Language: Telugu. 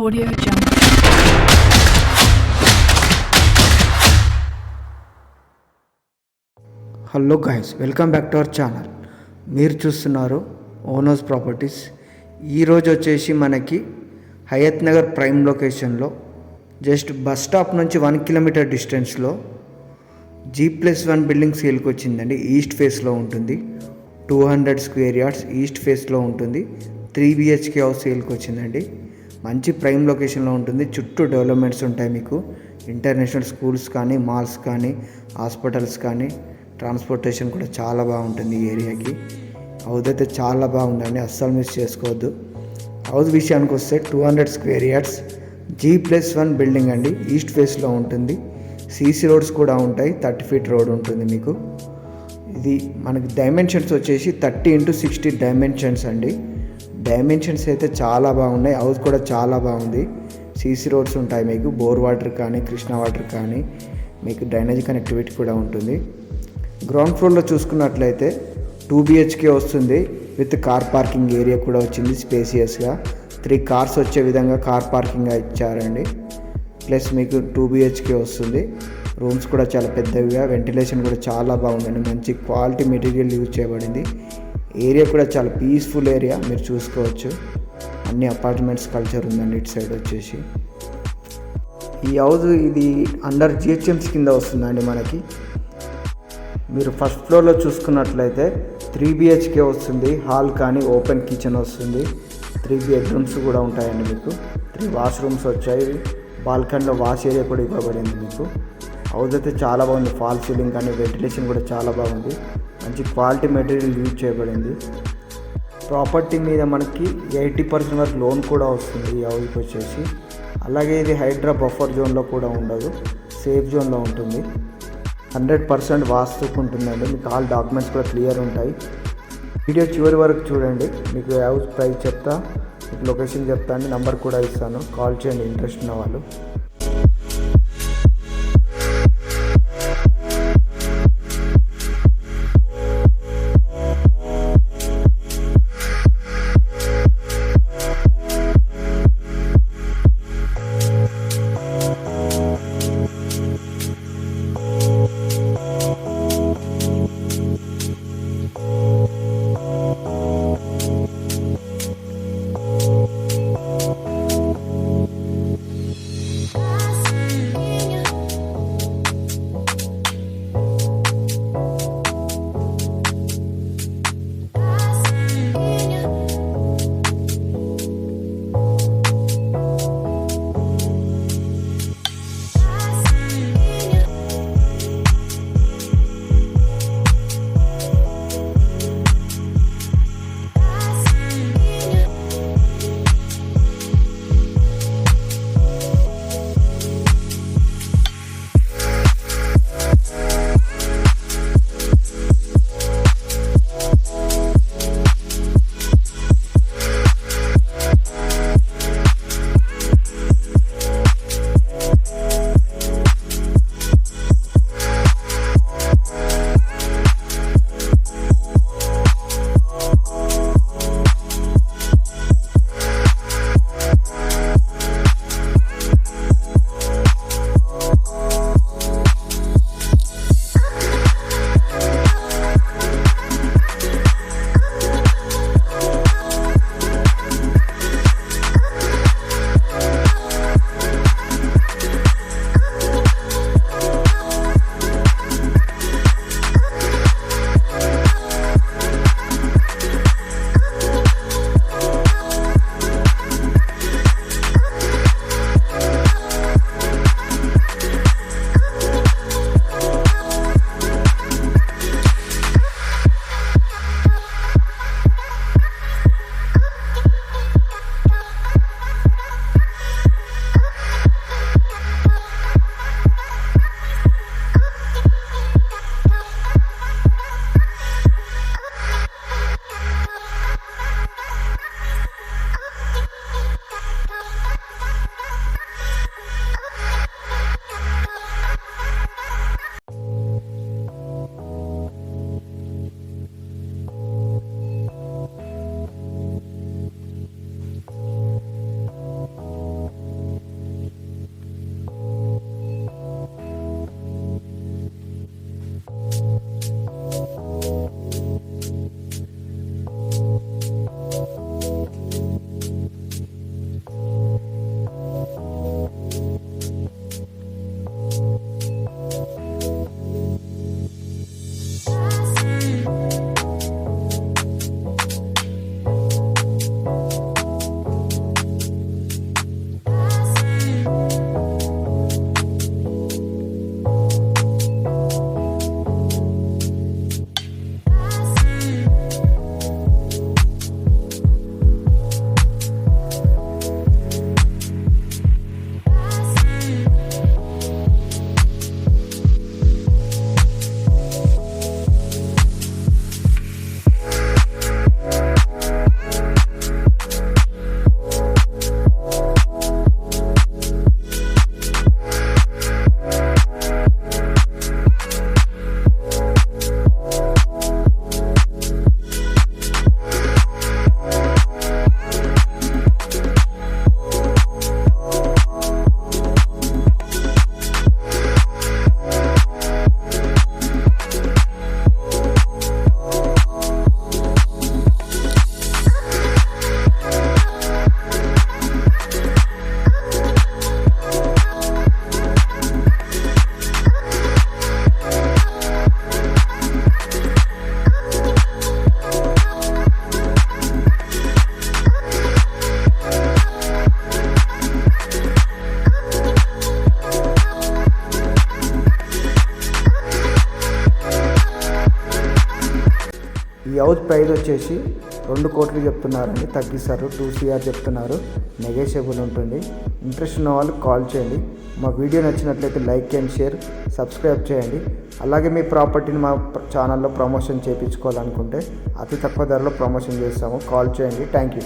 Audio Jungle. Hello guys, welcome back to our channel. మీరు చూస్తున్నారు ఓనర్స్ ప్రాపర్టీస్. ఈరోజు వచ్చేసి మనకి హయత్ నగర్ ప్రైమ్ లొకేషన్లో జస్ట్ బస్ స్టాప్ నుంచి 1 కిలోమీటర్ డిస్టెన్స్లో G+1 బిల్డింగ్ సేల్కి వచ్చిందండి. ఈస్ట్ ఫేస్లో ఉంటుంది. 200 స్క్వేర్ యార్డ్స్ ఈస్ట్ ఫేస్లో ఉంటుంది. 3 BHK హౌస్ సేల్కి వచ్చిందండి. మంచి ప్రైమ్ లొకేషన్లో ఉంటుంది. చుట్టూ డెవలప్మెంట్స్ ఉంటాయి. మీకు ఇంటర్నేషనల్ స్కూల్స్ కానీ, మాల్స్ కానీ, హాస్పిటల్స్ కానీ, ట్రాన్స్పోర్టేషన్ కూడా చాలా బాగుంటుంది ఈ ఏరియాకి. హౌస్ అయితే చాలా బాగుందండి, అస్సలు మిస్ చేసుకోవద్దు. హౌస్ విషయానికి వస్తే 200 స్క్వేర్ యార్డ్స్ G+1 బిల్డింగ్ అండి. ఈస్ట్ ఫేస్లో ఉంటుంది. CC రోడ్స్ కూడా ఉంటాయి. 30 ఫీట్ రోడ్ ఉంటుంది మీకు. ఇది మనకి డైమెన్షన్స్ వచ్చేసి 30x60 డైమెన్షన్స్ అండి. డైమెన్షన్స్ అయితే చాలా బాగున్నాయి. హౌస్ కూడా చాలా బాగుంది. CC రోడ్స్ ఉంటాయి మీకు. బోర్ వాటర్ కానీ, కృష్ణా వాటర్ కానీ, మీకు డ్రైనేజ్ కనెక్టివిటీ కూడా ఉంటుంది. గ్రౌండ్ ఫ్లోర్లో చూసుకున్నట్లయితే 2 BHK వస్తుంది. విత్ కార్ పార్కింగ్ ఏరియా కూడా వచ్చింది. స్పేసియస్గా 3 కార్స్ వచ్చే విధంగా కార్ పార్కింగ్ ఇచ్చారండి. ప్లస్ మీకు 2 BHK వస్తుంది. రూమ్స్ కూడా చాలా పెద్దవిగా, వెంటిలేషన్ కూడా చాలా బాగుందండి. మంచి క్వాలిటీ మెటీరియల్ యూజ్ చేయబడింది. ఏరియా కూడా చాలా పీస్ఫుల్ ఏరియా, మీరు చూసుకోవచ్చు. అన్ని అపార్ట్మెంట్స్ కల్చర్ ఉందండి ఇటు సైడ్ వచ్చేసి. ఈ హౌస్ ఇది అండర్ GHMC కింద వస్తుందండి మనకి. మీరు ఫస్ట్ ఫ్లోర్లో చూసుకున్నట్లయితే 3 BHK వస్తుంది. హాల్ కానీ, ఓపెన్ కిచెన్ వస్తుంది. 3 బెడ్రూమ్స్ కూడా ఉంటాయండి మీకు. 3 వాష్రూమ్స్ వచ్చాయి. బాల్కనీలో వాష్ ఏరియా కూడా ఇవ్వబడింది మీకు. హౌస్ అయితే చాలా బాగుంది. ఫాల్ సీలింగ్ కానీ, వెంటిలేషన్ కూడా చాలా బాగుంది. మంచి క్వాలిటీ మెటీరియల్ యూజ్ చేయబడింది. ప్రాపర్టీ మీద మనకి 80% వరకు లోన్ కూడా వస్తుంది ఈ హౌస్కి వచ్చేసి. అలాగే ఇది హైడ్రా బఫర్ జోన్లో కూడా ఉండదు, సేఫ్ జోన్లో ఉంటుంది. 100% వాస్తుకు ఉంటుందండి. మీకు ఆల్ డాక్యుమెంట్స్ కూడా క్లియర్ ఉంటాయి. వీడియో చివరి వరకు చూడండి. మీకు హౌస్ ప్రైస్ చెప్తా, మీకు లొకేషన్ చెప్తాను, నెంబర్ కూడా ఇస్తాను. కాల్ చేయండి ఇంట్రెస్ట్ ఉన్న వాళ్ళు. హౌస్ ప్రైస్ వచ్చేసి 2 కోట్లు చెప్తున్నారండి, తగ్గిస్తారు. 2 CR చెప్తున్నారు, నెగోషియబుల్ ఉంటుంది. ఇంట్రెస్ట్ ఉన్న వాళ్ళు కాల్ చేయండి. మా వీడియో నచ్చినట్లయితే లైక్ అండ్ షేర్, సబ్స్క్రైబ్ చేయండి. అలాగే మీ ప్రాపర్టీని మా ఛానల్లో ప్రమోషన్ చేయించుకోవాలనుకుంటే అతి తక్కువ ధరలో ప్రమోషన్ చేస్తాము. కాల్ చేయండి. Thank you.